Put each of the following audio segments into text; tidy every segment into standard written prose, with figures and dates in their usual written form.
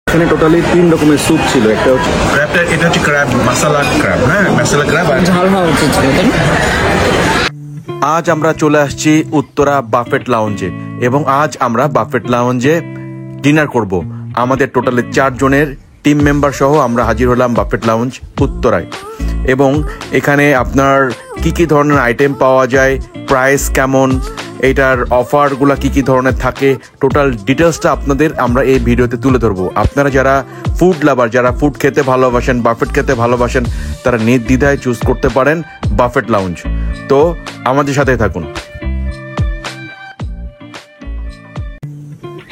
এখানে টোটালি 3 রকমের স্যুপ ছিল। একটা হচ্ছে ক্র্যাবটা, এটা হচ্ছে ক্র্যাব মাসালা ক্র্যাব, হ্যাঁ মাসালা ক্র্যাব। আর ঝাল হওয়া উচিত ছিল, তাই না? আজ আমরা চলে আসছি উত্তরা বাফেট লাউঞ্জে এবং আজ আমরা বাফেট লাউঞ্জে ডিনার করব। আমাদের টোটালি 4 জনের টিম মেম্বার সহ আমরা হাজির হলাম বাফেট লাউঞ্জ উত্তরায়। এবং এখানে আপনার কি কি ধরনের আইটেম পাওয়া যায়, প্রাইস কেমন, এটার অফারগুলো কি কি ধরনের থাকে, টোটাল ডিটেলসটা আপনাদের আমরা এই ভিডিওতে তুলে ধরবো। আপনারা যারা ফুড লাভার, যারা ফুড খেতে ভালোবাসেন, বাফেট খেতে ভালোবাসেন, তারা নির্দ্বিধায় চুজ করতে পারেন বাফেট লাউঞ্জ। তো আমাদের সাথে থাকুন।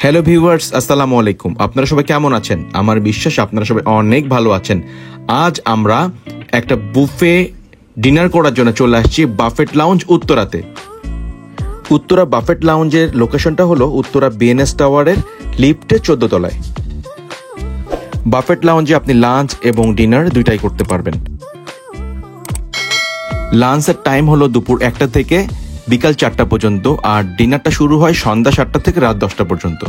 হ্যালো ভিউয়ার্স, আসসালামু আলাইকুম। আপনারা সবাই কেমন আছেন? আমার বিশ্বাস আপনারা সবাই অনেক ভালো আছেন। আজ আমরা একটা বুফে ডিনার করার জন্য চলে আসছি বাফেট লাউঞ্জ উত্তরাতে। উত্তরা বাফেট লাউঞ্জের লোকেশনটা হলো উত্তরা বিএনএস টাওয়ারের লিফটে 14 তলায়। বাফেট লাউঞ্জে আপনি লাঞ্চ এবং ডিনার দুইটাই করতে পারবেন। লাঞ্চের টাইম হলো দুপুর 1টা থেকে বিকাল 4টা পর্যন্ত, আর ডিনারটা শুরু হয় সন্ধ্যা 7টা থেকে রাত 10টা পর্যন্ত।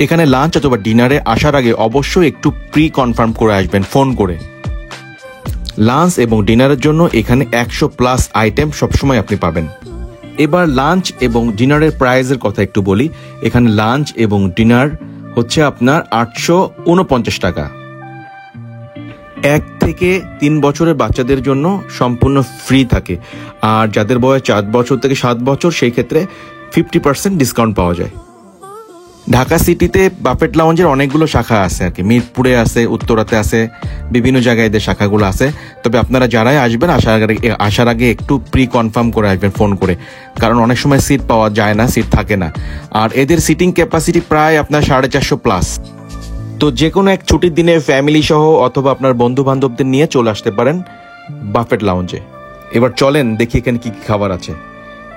এখানে লাঞ্চ অথবা ডিনারে আসার আগে অবশ্যই একটু প্রি কনফার্ম করে আসবেন ফোন করে। লাঞ্চ এবং ডিনারের জন্য এখানে 100+ আইটেম সবসময় আপনি পাবেন। এবার লাঞ্চ এবং ডিনারের প্রাইসের কথা একটু বলি। এখানে লাঞ্চ এবং ডিনার হচ্ছে আপনার 849 টাকা। 1 থেকে 3 বছরের বাচ্চাদের জন্য সম্পূর্ণ ফ্রি থাকে, আর যাদের বয়স 4 বছর থেকে 7 বছর সেই ক্ষেত্রে 50% ডিসকাউন্ট পাওয়া যায়। ঢাকা সিটিতে বাফেট লাউঞ্জের অনেকগুলো শাখা আছে আর কি। মিরপুরে আছে, উত্তরাতে আছে, বিভিন্ন জায়গায় এদের শাখাগুলো আছে। তবে আপনারা যারাই আসবেন আসার আগে একটু প্রি কনফার্ম করে আসবেন ফোন করে, কারণ অনেক সময় সিট পাওয়া যায় না, সিট থাকে না। আর এদের সিটিং ক্যাপাসিটি প্রায় আপনার 450+। তো যে কোনো এক ছুটির দিনে ফ্যামিলি সহ অথবা আপনার বন্ধু বান্ধবদের নিয়ে চলে আসতে পারেন বাফেট লাউঞ্জে। এবার চলেন দেখি এখানে কি কি খাবার আছে।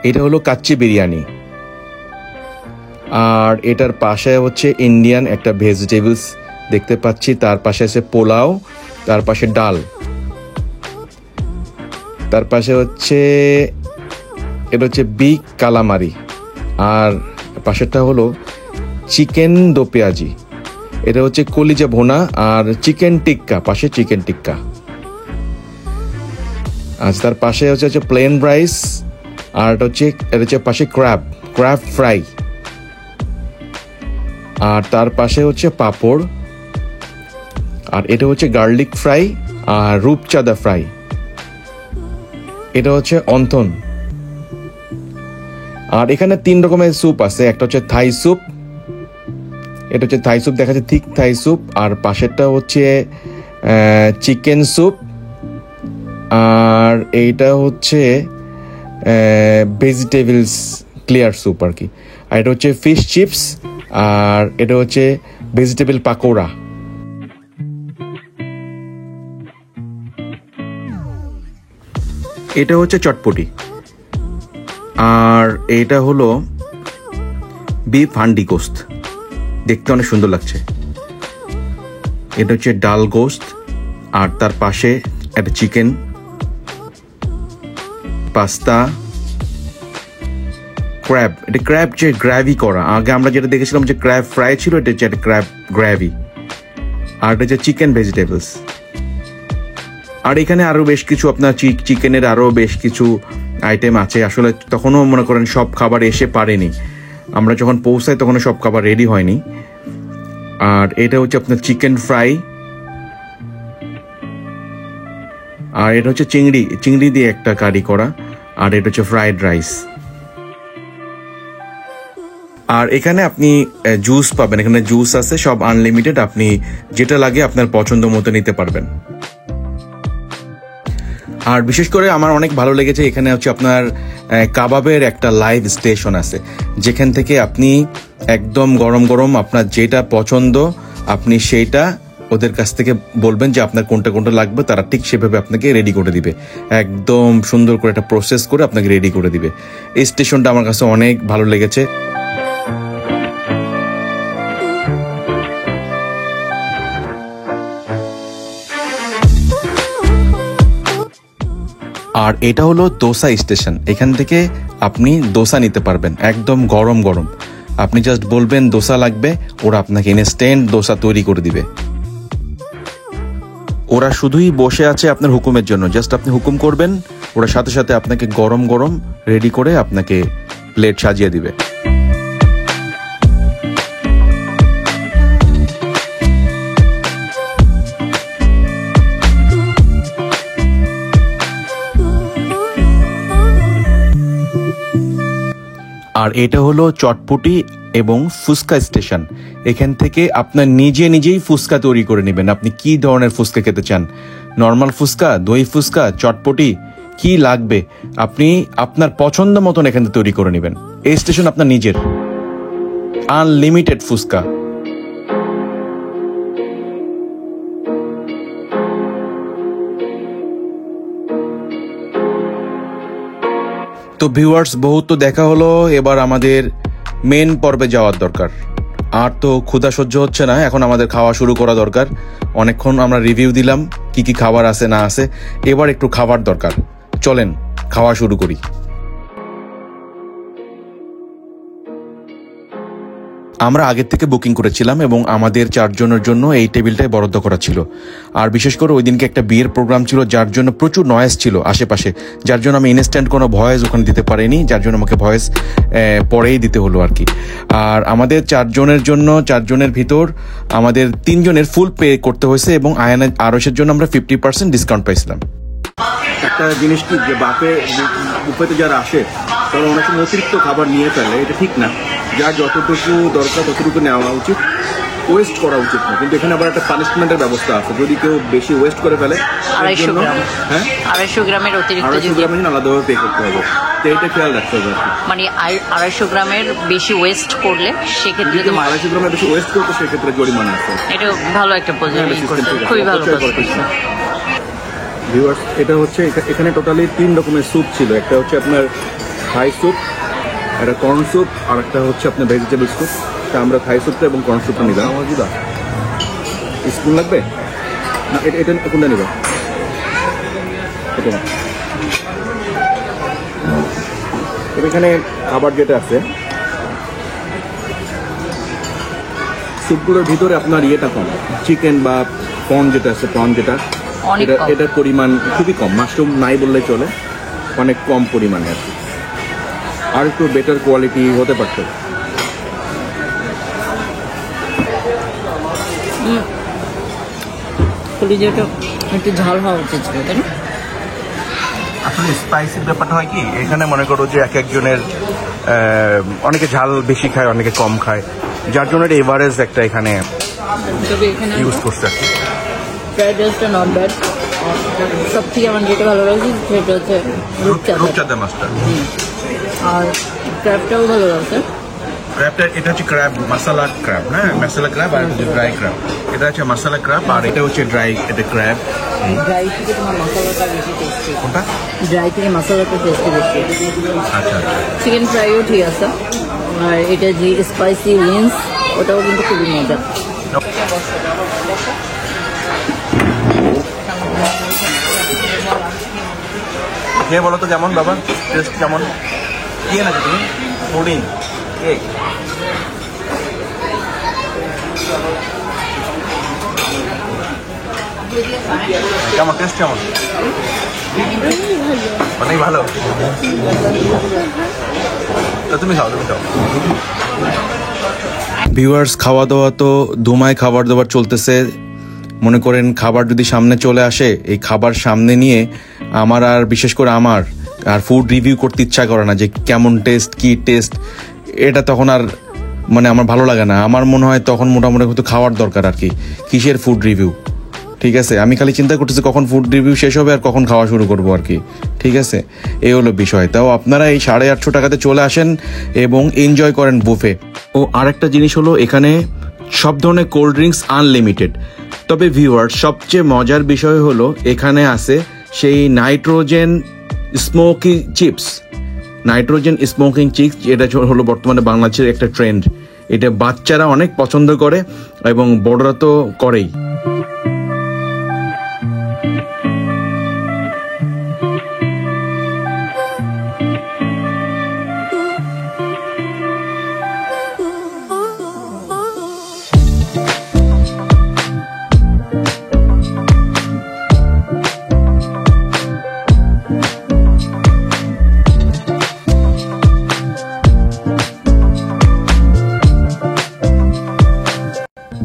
এটা হলো কাচ্চি বিরিয়ানি, আর এটার পাশে হচ্ছে ইন্ডিয়ান একটা ভেজিটেবলস দেখতে পাচ্ছি, তার পাশে আছে পোলাও, তার পাশে ডাল, তার পাশে হচ্ছে এটা হচ্ছে বিগ কালামারি, আর পাশেরটা হলো চিকেন দো পেঁয়াজি, এটা হচ্ছে কলিজা ভোনা, আর চিকেন টিক্কা, পাশে চিকেন টিক্কা। আচ্ছা, তার পাশে হচ্ছে প্লেন রাইস, আর এটা হচ্ছে পাশে ক্র্যাব ফ্রাই, আর তার পাশে হচ্ছে পাঁপড়, আর এটা হচ্ছে গার্লিক ফ্রাই আর রূপচাঁদা ফ্রাই। এটা হচ্ছে অন্থন। আর এখানে 3 রকমের স্যুপ আছে। একটা হচ্ছে থাই স্যুপ, এটা হচ্ছে থাই স্যুপ, দেখা যাচ্ছে থিক থাই স্যুপ, আর পাশেরটা হচ্ছে চিকেন স্যুপ, আর এইটা হচ্ছে ভেজিটেবলস ক্লিয়ার স্যুপ আর কি। আর এটা হচ্ছে ফিশ চিপস, আর এটা হচ্ছে ভেজিটেবল পাকোড়া। এটা হচ্ছে চটপটি, আর এটা হলো বিফ হান্ডি গোস্ত, দেখতে অনেক সুন্দর লাগছে। এটা হচ্ছে ডাল গোস্ত, আর তার পাশে একটা চিকেন, পাস্তা, ক্র্যাব। এটা ক্র্যাব যে গ্রেভি করা, আগে আমরা যেটা দেখেছিলাম যে ক্র্যাব ফ্রাই ছিল, এটা হচ্ছে একটা ক্র্যাব গ্রেভি, আর এটা হচ্ছে চিকেন ভেজিটেবলস। আর এখানে আরো বেশ কিছু আপনার চিকেনের আরো বেশ কিছু আইটেম আছে। আসলে তখনও মনে করেন সব খাবার এসে পারেনি, আমরা যখন পৌঁছাই তখন সব খাবার রেডি হয়নি। আর এটা হচ্ছে আপনার চিকেন ফ্রাই, আর এটা হচ্ছে চিংড়ি দিয়ে একটা কারি করা, আর এটা হচ্ছে ফ্রাইড রাইস। আর এখানে আপনি জুস পাবেন, এখানে জুস আছে সব আনলিমিটেড, আপনি যেটা লাগে আপনার পছন্দ মতো নিতে পারবেন। আর বিশেষ করে আমার অনেক ভালো লেগেছে, এখানে হচ্ছে আপনার কাবাবের একটা লাইভ স্টেশন আছে, যেখান থেকে আপনি একদম গরম গরম আপনার যেটা পছন্দ আপনি সেইটা ওদের কাছ থেকে বলবেন যে আপনার কোনটা কোনটা লাগবে, তারা ঠিক সেভাবে আপনাকে রেডি করে দিবে, একদম সুন্দর করে একটা প্রসেস করে আপনাকে রেডি করে দিবে। এই স্টেশনটা আমার কাছে অনেক ভালো লেগেছে। আর এটা হলো দোসা স্টেশন, এখান থেকে আপনি দোসা নিতে পারবেন একদম গরম গরম। আপনি জাস্ট বলবেন দোসা লাগবে, ওরা আপনাকে ইনস্ট্যান্ট দোসা তৈরি করে দিবে। ওরা শুধুই বসে আছে আপনার হুকুমের জন্য, জাস্ট আপনি হুকুম করবেন, ওরা সাথে সাথে আপনাকে গরম গরম রেডি করে আপনাকে প্লেট সাজিয়ে দিবে। আর এটা হলো চটপটি এবং ফুচকা স্টেশন। এখান থেকে আপনার নিজেই ফুচকা তৈরি করে নেবেন। আপনি কি ধরনের ফুচকা খেতে চান, নর্মাল ফুচকা, দই ফুচকা, চটপটি, কি লাগবে আপনি আপনার পছন্দ মতন এখান থেকে তৈরি করে নেবেন। এই স্টেশন আপনার নিজের, আনলিমিটেড ফুচকা। তো ভিউয়ার্স, বহুত তো দেখা হলো, এবার আমাদের মেন পর্বে যাওয়ার দরকার। আর তো ক্ষুধা সহ্য হচ্ছে না, এখন আমাদের খাওয়া শুরু করা দরকার। অনেকক্ষণ আমরা রিভিউ দিলাম কি কি খাবার আছে না আছে, এবার একটু খাবার দরকার। চলেন খাওয়া শুরু করি। আমরা আগের থেকে বুকিং করেছিলাম এবং আমাদের 4 জনের জন্য এই টেবিলটাই বরাদ্দ করা ছিল। আর বিশেষ করে ওই দিনকে একটা বিয়ের প্রোগ্রাম ছিল, যার জন্য প্রচুর নয়েজ ছিল আশেপাশে, যার জন্য আমি ইনস্ট্যান্ট কোনো ভয়েস ওখানে দিতে পারিনি, যার জন্য আমাকে ভয়েস পরেই দিতে হলো আর কি। আর আমাদের 4 জনের জন্য, 4 জনের ভিতর আমাদের 3 জনের ফুল পে করতে হয়েছে এবং আরসের জন্য আমরা 50% ডিসকাউন্ট পাইছিলাম। একটা জিনিস কি, যে বুফেতে যারা আসে তারা অনেক সময় অতিরিক্ত খাবার নিয়ে ফেলে, এটা ঠিক না। যার যতটুকু দরকার ততটুকু নেওয়া উচিত, ওয়েস্ট করা উচিত না। কিন্তু এখানে আবার একটা পানিশমেন্টের ব্যবস্থা আছে, যদি কেউ বেশি ওয়েস্ট করে ফেলে, 250 গ্রাম, হ্যাঁ 250 গ্রামের অতিরিক্ত 250 যদি গ্রামের আলাদাভাবে পে করতে হবে, তো এটা খেয়াল রাখতে হবে আর কি। মানে 250 গ্রামের বেশি ওয়েস্ট করলে সেক্ষেত্রে যদি তোমার 250 গ্রামের বেশি ওয়েস্ট করতে, সেক্ষেত্রে জরিমানা আছে। এটা ভালো একটা পজিশন করছে, খুবই ভালো পজিশন। ভিউয়ার্স, এটা হচ্ছে এখানে টোটালি 3 রকমের স্যুপ ছিল। একটা হচ্ছে আপনার থাই স্যুপ, একটা কর্ন স্যুপ, আর একটা হচ্ছে আপনার ভেজিটেবল স্যুপ। তা আমরা থাই স্যুপটা এবং কর্ন স্যুপটা নিলাম। আমার দিদা স্পুন লাগবে না, এটা কোনটা নিবা? এটা না। এখানে খাবার যেটা আছে, স্যুপগুলোর ভিতরে আপনার ইয়েটা কম, চিকেন বা প্রন যেটা আছে, প্রন যেটা, এটার পরিমাণ খুবই কম। মাশরুম নাই বললে চলে, অনেক কম পরিমাণে আর কি। আর একটু বেটার কোয়ালিটি হতে পারত। কলিজাটা একটু ঝাল হওয়া উচিত ছিল, তাই না? আসলে স্পাইসির ব্যাপারটা হয় কি, এখানে মনে করো যে এক একজনের অনেকে ঝাল বেশি খায়, অনেকে কম খায়, যার জন্য এভারেজ একটা এখানে তবে এখানে ইউজ করছে আর কি। ফ্রাইড রাইসটা নট ব্যাড। সব থেকে আমার যেটা ভালো লাগছে সেটা হচ্ছে রূপচাঁদা মাছটা, আর ক্র্যাবটাও ভালো লাগছে। ক্র্যাবটা, এটা হচ্ছে ক্র্যাব মাসালা ক্র্যাব, হ্যাঁ মশালা ক্র্যাব, আর হচ্ছে ড্রাই ক্র্যাব। এটা হচ্ছে মশালা ক্র্যাব, আর এটা হচ্ছে ড্রাই, এটা ক্র্যাব। ড্রাই থেকে তোমার মশলাটা বেশি টেস্টি, কোনটা? ড্রাই থেকে মশলাটা টেস্টি বেশি। আচ্ছা আচ্ছা। চিকেন ফ্রাইও ঠিক আছে, আর এটা যে স্পাইসি উইংস ওটাও কিন্তু খুবই মজা। খেয়ে বলো তো কেমন বাবা, টেস্ট কেমন? কি এনেছো তুমি? Pudding, cake. কেমন টেস্ট, কেমন? অনেক ভালো। তো তুমি খাও, তুমি খাও। ভিউয়ার্স, খাওয়া দাওয়া তো ধুমায় খাবার দাবার চলতেছে। মনে করেন খাবার যদি সামনে চলে আসে, এই খাবার সামনে নিয়ে আমার আর বিশেষ করে আমার আর ফুড রিভিউ করতে ইচ্ছা করে না, যে কেমন টেস্ট, কি টেস্ট, এটা তখন আর মানে আমার ভালো লাগে না। আমার মনে হয় তখন মোটামুটি হয়তো খাওয়ার দরকার আর কি, কিসের ফুড রিভিউ। ঠিক আছে, আমি খালি চিন্তা করতেছি কখন ফুড রিভিউ শেষ হবে আর কখন খাওয়া শুরু করবো আর কি। ঠিক আছে, এই হলো বিষয়। তাও আপনারা এই 850 টাকাতে চলে আসেন এবং এনজয় করেন বুফে। ও আরেকটা জিনিস হলো, এখানে সব ধরনের কোল্ড ড্রিঙ্কস আনলিমিটেড। তবে ভিউয়ার, সবচেয়ে মজার বিষয় হলো এখানে আছে সেই nitrogen smoky chips. Nitrogen smoking chips, এটা হলো বর্তমানে বাংলাদেশের একটা ট্রেন্ড। এটা বাচ্চারা অনেক পছন্দ করে এবং বড়রা তো করেই।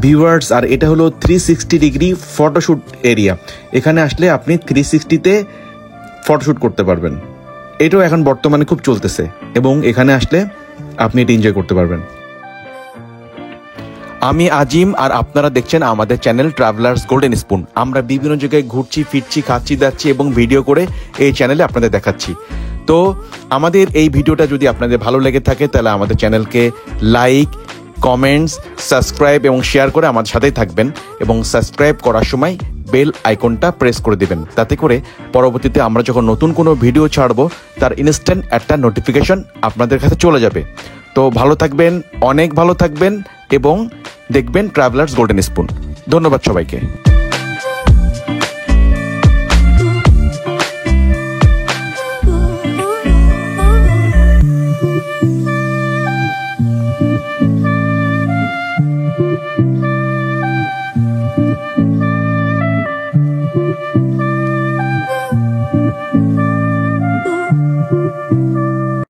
ভিউয়ার্স, আর এটা হলো 360 ডিগ্রি ফটোশ্যুট এরিয়া। এখানে আসলে আপনি 360-তে ফটোশ্যুট করতে পারবেন। এটাও এখন বর্তমানে খুব চলতেছে এবং এখানে আসলে আপনি এটা এনজয় করতে পারবেন। আমি আজিম, আর আপনারা দেখছেন আমাদের চ্যানেল ট্রাভেলার্স গোল্ডেন স্পুন। আমরা বিভিন্ন জায়গায় ঘুরছি, ফিরছি, খাচ্ছি, যাচ্ছি এবং ভিডিও করে এই চ্যানেলে আপনাদের দেখাচ্ছি। তো আমাদের এই ভিডিওটা যদি আপনাদের ভালো লেগে থাকে তাহলে আমাদের চ্যানেলকে লাইক, কমেন্টস, সাবস্ক্রাইব এবং শেয়ার করে আমাদের সাথেই থাকবেন এবং সাবস্ক্রাইব করার সময় বেল আইকনটা প্রেস করে দিবেন, তাতে করে পরবর্তীতে আমরা যখন নতুন কোনো ভিডিও ছাড়বো তার ইনস্ট্যান্ট একটা নোটিফিকেশন আপনাদের কাছে চলে যাবে। তো ভালো থাকবেন, অনেক ভালো থাকবেন এবং দেখবেন ট্রাভেলার্স গোল্ডেন স্পুন। ধন্যবাদ সবাইকে।